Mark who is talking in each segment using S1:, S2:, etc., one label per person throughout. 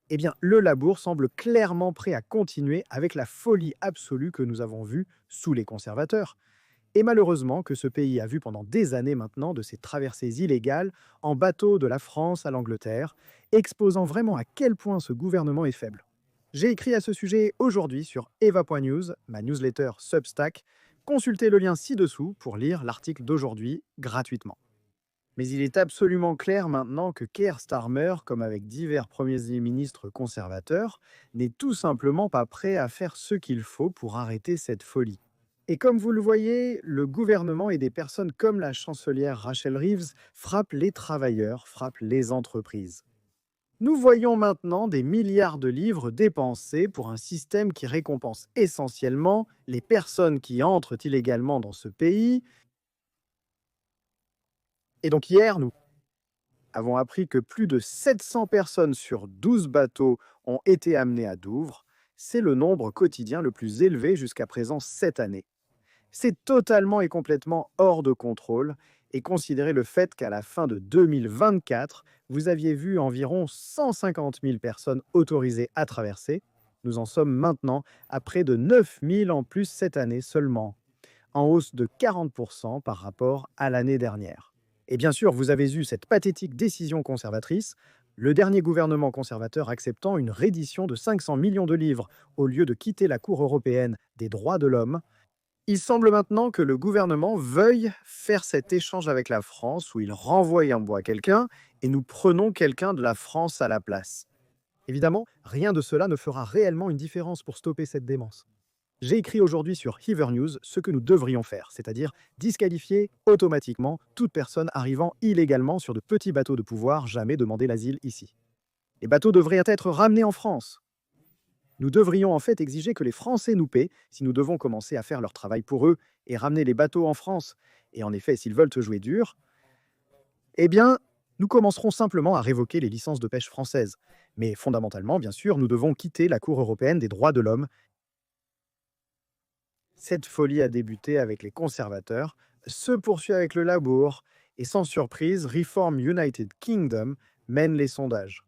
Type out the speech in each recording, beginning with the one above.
S1: Eh bien, le Labour semble clairement prêt à continuer avec la folie absolue que nous avons vue sous les conservateurs. Et malheureusement que ce pays a vu pendant des années maintenant de ces traversées illégales en bateau de la France à l'Angleterre, exposant vraiment à quel point ce gouvernement est faible. J'ai écrit à ce sujet aujourd'hui sur eva.news, ma newsletter Substack. Consultez le lien ci-dessous pour lire l'article d'aujourd'hui gratuitement. Mais il est absolument clair maintenant que Keir Starmer, comme avec divers premiers ministres conservateurs, n'est tout simplement pas prêt à faire ce qu'il faut pour arrêter cette folie. Et comme vous le voyez, le gouvernement et des personnes comme la chancelière Rachel Reeves frappent les travailleurs, frappent les entreprises. Nous voyons maintenant des milliards de livres dépensés pour un système qui récompense essentiellement les personnes qui entrent illégalement dans ce pays. Et donc hier, nous avons appris que plus de 700 personnes sur 12 bateaux ont été amenées à Douvres. C'est le nombre quotidien le plus élevé jusqu'à présent cette année. C'est totalement et complètement hors de contrôle, et considérez le fait qu'à la fin de 2024, vous aviez vu environ 150 000 personnes autorisées à traverser. Nous en sommes maintenant à près de 9 000 en plus cette année seulement, en hausse de 40% par rapport à l'année dernière. Et bien sûr, vous avez eu cette pathétique décision conservatrice, le dernier gouvernement conservateur acceptant une reddition de 500 millions de livres au lieu de quitter la Cour européenne des droits de l'homme. Il semble maintenant que le gouvernement veuille faire cet échange avec la France où il renvoie en bois quelqu'un et nous prenons quelqu'un de la France à la place. Évidemment, rien de cela ne fera réellement une différence pour stopper cette démence. J'ai écrit aujourd'hui sur Hever News ce que nous devrions faire, c'est-à-dire disqualifier automatiquement toute personne arrivant illégalement sur de petits bateaux de pouvoir jamais demander l'asile ici. Les bateaux devraient être ramenés en France. Nous devrions en fait exiger que les Français nous paient si nous devons commencer à faire leur travail pour eux et ramener les bateaux en France. Et en effet, s'ils veulent te jouer dur, eh bien, nous commencerons simplement à révoquer les licences de pêche françaises. Mais fondamentalement, bien sûr, nous devons quitter la Cour européenne des droits de l'homme. Cette folie a débuté avec les conservateurs, se poursuit avec le Labour, et sans surprise, Reform United Kingdom mène les sondages.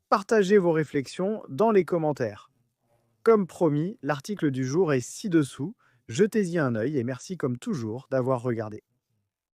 S1: Partagez vos réflexions dans les commentaires. Comme promis, l'article du jour est ci-dessous. Jetez-y un œil et merci comme toujours d'avoir regardé.